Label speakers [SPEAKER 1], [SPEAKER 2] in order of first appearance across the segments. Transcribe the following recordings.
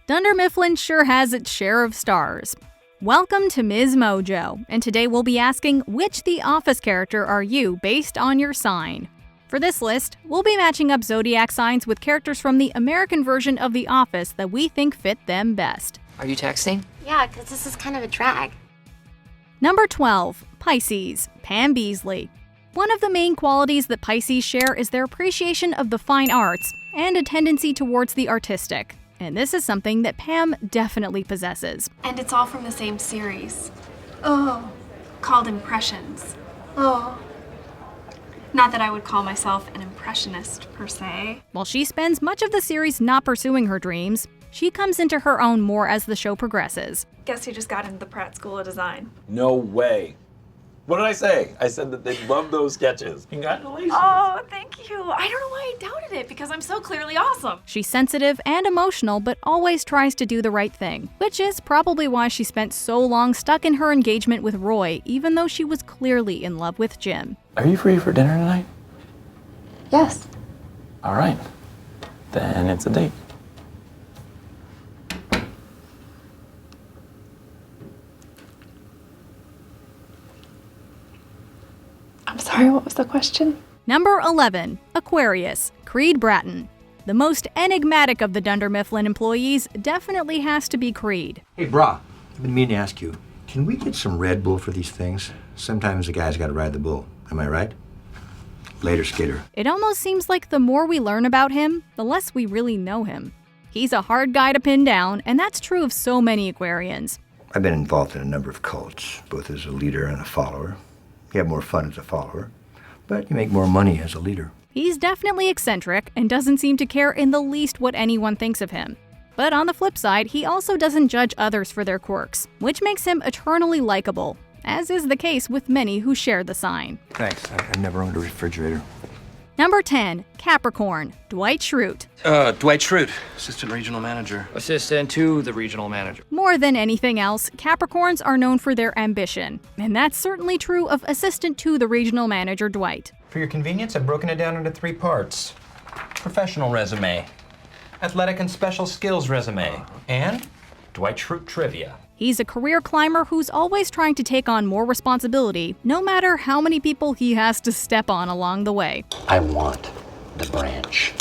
[SPEAKER 1] Dunder Mifflin sure has its share of stars. Welcome to MsMojo, and today we'll be asking which The Office character are you based on your sign. For this list, we'll be matching up zodiac signs with characters from the American version of The Office that we think fit them best.
[SPEAKER 2] Are you texting?
[SPEAKER 3] Yeah, because this is kind of a drag.
[SPEAKER 1] Number 12. Pisces, Pam Beesly. One of the main qualities that Pisces share is their appreciation of the fine arts and a tendency towards the artistic. And this is something that Pam definitely possesses.
[SPEAKER 4] And it's all from the same series. Oh, called Impressions. Oh. Not that I would call myself an impressionist, per se.
[SPEAKER 1] While she spends much of the series not pursuing her dreams, she comes into her own more as the show progresses.
[SPEAKER 4] Guess who just got into the Pratt School of Design?
[SPEAKER 5] No way. What did I say? I said that they love those sketches. Congratulations.
[SPEAKER 4] Oh, thank you. I don't know why I doubted it, because I'm so clearly awesome.
[SPEAKER 1] She's sensitive and emotional, but always tries to do the right thing, which is probably why she spent so long stuck in her engagement with Roy, even though she was clearly in love with Jim.
[SPEAKER 5] Are you free for dinner tonight?
[SPEAKER 3] Yes.
[SPEAKER 5] All right. Then it's a date.
[SPEAKER 4] I'm sorry, what was the question?
[SPEAKER 1] Number 11. Aquarius, Creed Bratton. The most enigmatic of the Dunder Mifflin employees definitely has to be Creed.
[SPEAKER 6] Hey, brah, I've been meaning to ask you, can we get some Red Bull for these things? Sometimes the guy's got to ride the bull. Am I right? Later, Skater.
[SPEAKER 1] It almost seems like the more we learn about him, the less we really know him. He's a hard guy to pin down, and that's true of so many Aquarians.
[SPEAKER 6] I've been involved in a number of cults, both as a leader and a follower. You have more fun as a follower, but you make more money as a leader.
[SPEAKER 1] He's definitely eccentric and doesn't seem to care in the least what anyone thinks of him. But on the flip side, he also doesn't judge others for their quirks, which makes him eternally likable, as is the case with many who share the sign.
[SPEAKER 6] Thanks. I've never owned a refrigerator.
[SPEAKER 1] Number 10. Capricorn, Dwight Schrute.
[SPEAKER 7] Dwight Schrute, Assistant Regional Manager.
[SPEAKER 2] Assistant to the regional manager.
[SPEAKER 1] More than anything else, Capricorns are known for their ambition, and that's certainly true of Assistant to the Regional Manager Dwight.
[SPEAKER 8] For your convenience, I've broken it down into 3 parts. Professional resume, athletic and special skills resume, and Dwight Schrute trivia.
[SPEAKER 1] He's a career climber who's always trying to take on more responsibility, no matter how many people he has to step on along the way.
[SPEAKER 9] I want the branch,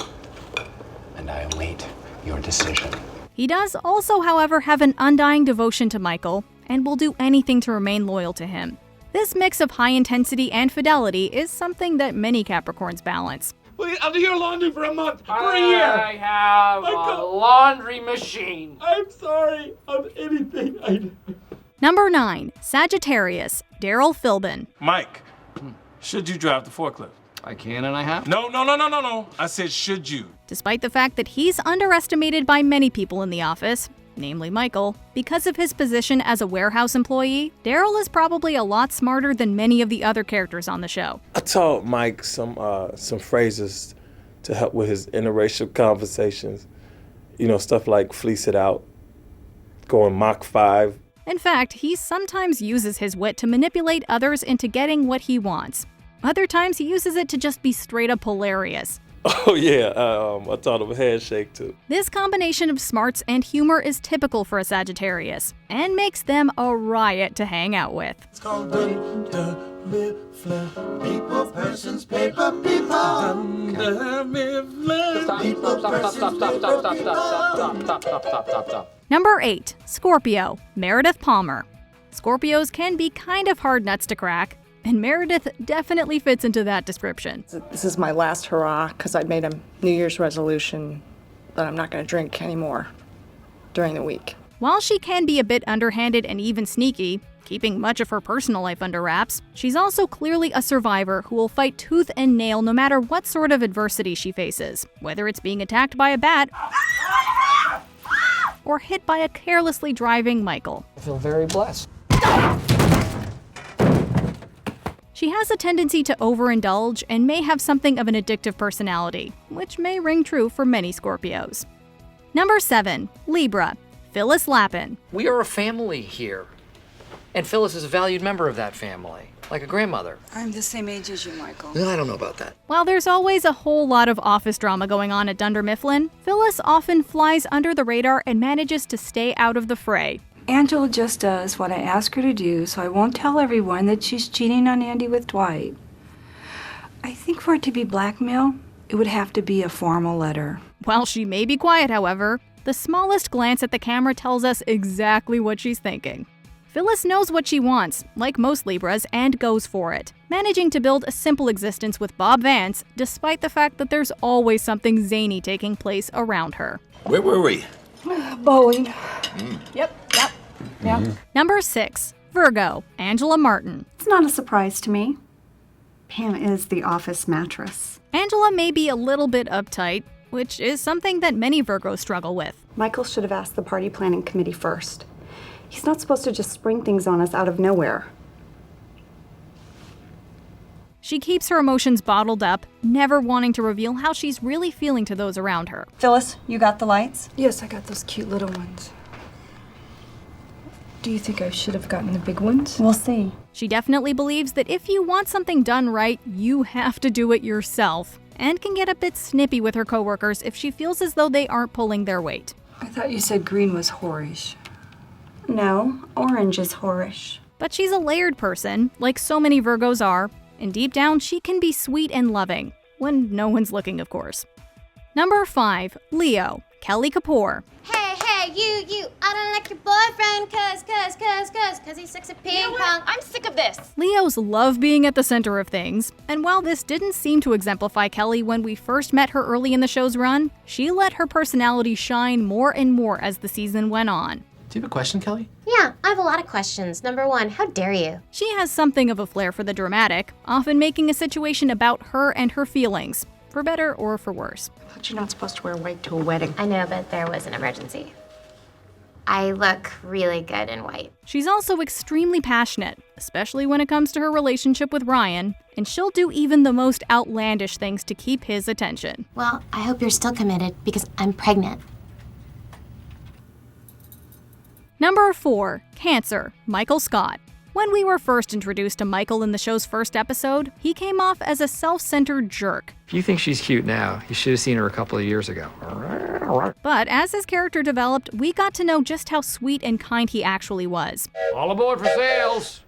[SPEAKER 9] and I await your decision.
[SPEAKER 1] He does also, however, have an undying devotion to Michael, and will do anything to remain loyal to him. This mix of high intensity and fidelity is something that many Capricorns balance.
[SPEAKER 7] Wait, I'll do your laundry for a month, for a year.
[SPEAKER 2] I have a laundry machine.
[SPEAKER 7] I'm sorry of anything I do.
[SPEAKER 1] Number 9. Sagittarius, Daryl Philbin.
[SPEAKER 7] Mike, should you drive the forklift?
[SPEAKER 2] I can and I have.
[SPEAKER 7] No. I said, should you?
[SPEAKER 1] Despite the fact that he's underestimated by many people in the office, namely Michael, because of his position as a warehouse employee, Daryl is probably a lot smarter than many of the other characters on the show.
[SPEAKER 10] I taught Mike some phrases to help with his interracial conversations. You know, stuff like fleece it out, going Mach 5.
[SPEAKER 1] In fact, he sometimes uses his wit to manipulate others into getting what he wants. Other times he uses it to just be straight up hilarious.
[SPEAKER 10] Oh yeah, I taught him a handshake too.
[SPEAKER 1] This combination of smarts and humor is typical for a Sagittarius, and makes them a riot to hang out with.
[SPEAKER 11] It's called Dunder Mifflin. People, persons, paper, people. Dunder Mifflin.
[SPEAKER 2] Stop.
[SPEAKER 1] Number 8. Scorpio, Meredith Palmer. Scorpios can be kind of hard nuts to crack, and Meredith definitely fits into that description.
[SPEAKER 12] This is my last hurrah because I made a New Year's resolution that I'm not going to drink anymore during the week.
[SPEAKER 1] While she can be a bit underhanded and even sneaky, keeping much of her personal life under wraps, she's also clearly a survivor who will fight tooth and nail no matter what sort of adversity she faces, whether it's being attacked by a bat or hit by a carelessly driving Michael.
[SPEAKER 2] I feel very blessed.
[SPEAKER 1] She has a tendency to overindulge and may have something of an addictive personality, which may ring true for many Scorpios. Number 7. Libra, Phyllis Lappin.
[SPEAKER 2] We are a family here. And Phyllis is a valued member of that family, like a grandmother.
[SPEAKER 13] I'm the same age as you, Michael.
[SPEAKER 2] Well, I don't know about that.
[SPEAKER 1] While there's always a whole lot of office drama going on at Dunder Mifflin, Phyllis often flies under the radar and manages to stay out of the fray.
[SPEAKER 13] Angela just does what I ask her to do, so I won't tell everyone that she's cheating on Andy with Dwight. I think for it to be blackmail, it would have to be a formal letter.
[SPEAKER 1] While she may be quiet, however, the smallest glance at the camera tells us exactly what she's thinking. Phyllis knows what she wants, like most Libras, and goes for it, managing to build a simple existence with Bob Vance, despite the fact that there's always something zany taking place around her.
[SPEAKER 5] Where were we?
[SPEAKER 13] Bowling.
[SPEAKER 12] Yep.
[SPEAKER 1] Number 6. Virgo, Angela Martin.
[SPEAKER 14] It's not a surprise to me. Pam is the office mattress.
[SPEAKER 1] Angela may be a little bit uptight, which is something that many Virgos struggle with.
[SPEAKER 14] Michael should have asked the party planning committee first. He's not supposed to just spring things on us out of nowhere.
[SPEAKER 1] She keeps her emotions bottled up, never wanting to reveal how she's really feeling to those around her.
[SPEAKER 14] Phyllis, you got the lights?
[SPEAKER 13] Yes, I got those cute little ones. Do you think I should have gotten the big ones?
[SPEAKER 14] We'll see.
[SPEAKER 1] She definitely believes that if you want something done right, you have to do it yourself, and can get a bit snippy with her coworkers if she feels as though they aren't pulling their weight.
[SPEAKER 13] I thought you said green was whorish.
[SPEAKER 14] No, orange is whorish.
[SPEAKER 1] But she's a layered person, like so many Virgos are, and deep down she can be sweet and loving, when no one's looking, of course. Number 5. Leo, Kelly Kapoor.
[SPEAKER 3] Hey, you, I don't like your boyfriend, cause he sucks at ping pong.
[SPEAKER 4] I'm sick of this.
[SPEAKER 1] Leos love being at the center of things, and while this didn't seem to exemplify Kelly when we first met her early in the show's run, she let her personality shine more and more as the season went on.
[SPEAKER 2] Do you have a question, Kelly?
[SPEAKER 3] Yeah, I have a lot of questions. Number 1, how dare you?
[SPEAKER 1] She has something of a flair for the dramatic, often making a situation about her and her feelings, for better or for worse.
[SPEAKER 14] But you're not supposed to wear white to a wedding.
[SPEAKER 3] I know, but there was an emergency. I look really good in white.
[SPEAKER 1] She's also extremely passionate, especially when it comes to her relationship with Ryan, and she'll do even the most outlandish things to keep his attention.
[SPEAKER 3] Well, I hope you're still committed because I'm pregnant.
[SPEAKER 1] Number 4. Cancer, Michael Scott. When we were first introduced to Michael in the show's first episode, he came off as a self-centered jerk.
[SPEAKER 2] If you think she's cute now, you should have seen her a couple of years ago.
[SPEAKER 1] But as his character developed, we got to know just how sweet and kind he actually was.
[SPEAKER 2] All aboard for sales.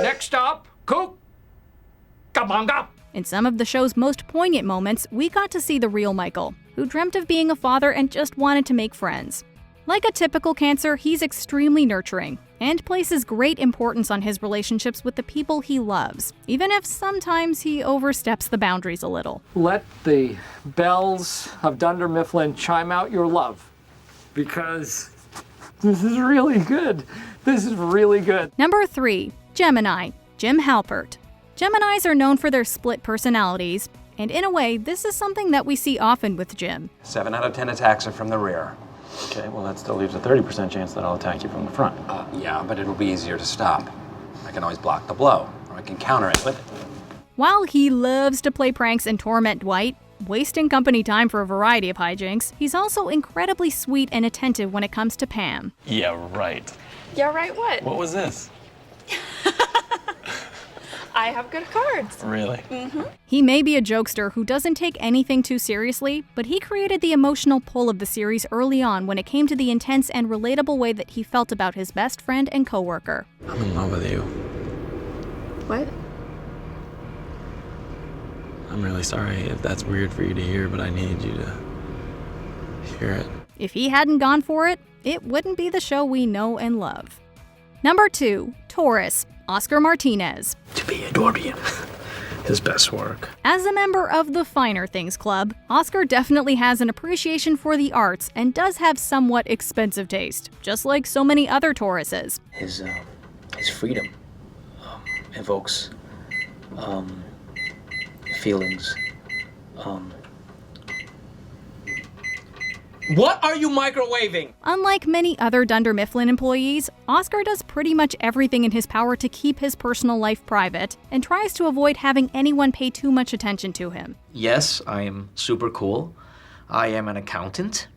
[SPEAKER 2] Next stop, Kabanga.
[SPEAKER 1] In some of the show's most poignant moments, we got to see the real Michael, who dreamt of being a father and just wanted to make friends. Like a typical Cancer, he's extremely nurturing and places great importance on his relationships with the people he loves, even if sometimes he oversteps the boundaries a little.
[SPEAKER 2] Let the bells of Dunder Mifflin chime out your love, because this is really good. This is really good.
[SPEAKER 1] Number 3. Gemini, Jim Halpert. Geminis are known for their split personalities, and in a way, this is something that we see often with Jim.
[SPEAKER 9] 7 out of 10 attacks are from the rear.
[SPEAKER 5] Okay, well, that still leaves a 30% chance that I'll attack you from the front.
[SPEAKER 9] Yeah, but it'll be easier to stop. I can always block the blow, or I can counter it with it.
[SPEAKER 1] While he loves to play pranks and torment Dwight, wasting company time for a variety of hijinks, he's also incredibly sweet and attentive when it comes to Pam.
[SPEAKER 5] Yeah, right.
[SPEAKER 12] Yeah, right, what?
[SPEAKER 5] What was this?
[SPEAKER 12] I have good cards.
[SPEAKER 5] Really?
[SPEAKER 1] He may be a jokester who doesn't take anything too seriously, but he created the emotional pull of the series early on when it came to the intense and relatable way that he felt about his best friend and coworker.
[SPEAKER 5] I'm in love with you.
[SPEAKER 12] What?
[SPEAKER 5] I'm really sorry if that's weird for you to hear, but I needed you to hear it.
[SPEAKER 1] If he hadn't gone for it, it wouldn't be the show we know and love. Number 2. Taurus, Oscar Martinez.
[SPEAKER 5] To be a Dorbian. His best work.
[SPEAKER 1] As a member of the Finer Things Club, Oscar definitely has an appreciation for the arts and does have somewhat expensive taste, just like so many other Tauruses.
[SPEAKER 15] His freedom evokes feelings.
[SPEAKER 16] What are you microwaving?
[SPEAKER 1] Unlike many other Dunder Mifflin employees, Oscar does pretty much everything in his power to keep his personal life private and tries to avoid having anyone pay too much attention to him.
[SPEAKER 15] Yes, I am super cool. I am an accountant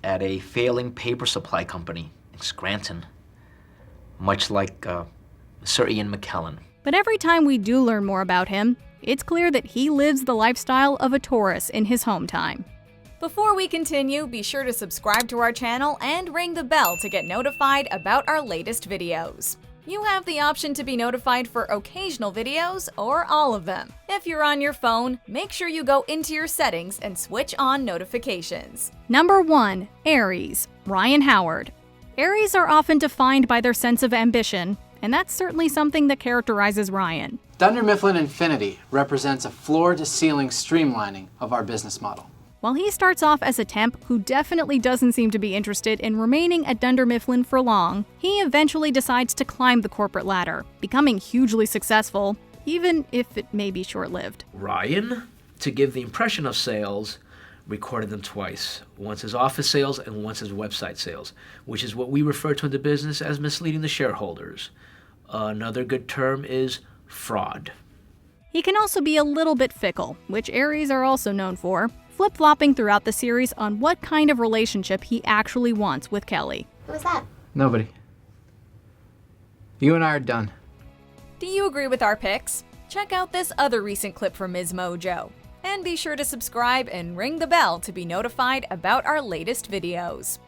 [SPEAKER 15] at a failing paper supply company in Scranton. much like Sir Ian McKellen.
[SPEAKER 1] But every time we do learn more about him, it's clear that he lives the lifestyle of a Taurus in his home time. Before we continue, be sure to subscribe to our channel and ring the bell to get notified about our latest videos. You have the option to be notified for occasional videos or all of them. If you're on your phone, make sure you go into your settings and switch on notifications. Number 1. Aries, Ryan Howard. Aries are often defined by their sense of ambition, and that's certainly something that characterizes Ryan.
[SPEAKER 17] Dunder Mifflin Infinity represents a floor-to-ceiling streamlining of our business model.
[SPEAKER 1] While he starts off as a temp who definitely doesn't seem to be interested in remaining at Dunder Mifflin for long, he eventually decides to climb the corporate ladder, becoming hugely successful, even if it may be short-lived.
[SPEAKER 18] Ryan, to give the impression of sales, recorded them twice. Once as office sales and once as website sales, which is what we refer to in the business as misleading the shareholders. Another good term is fraud.
[SPEAKER 1] He can also be a little bit fickle, which Aries are also known for, flip-flopping throughout the series on what kind of relationship he actually wants with Kelly.
[SPEAKER 3] Who was that?
[SPEAKER 17] Nobody. You and I are done.
[SPEAKER 1] Do you agree with our picks? Check out this other recent clip from MsMojo. And be sure to subscribe and ring the bell to be notified about our latest videos.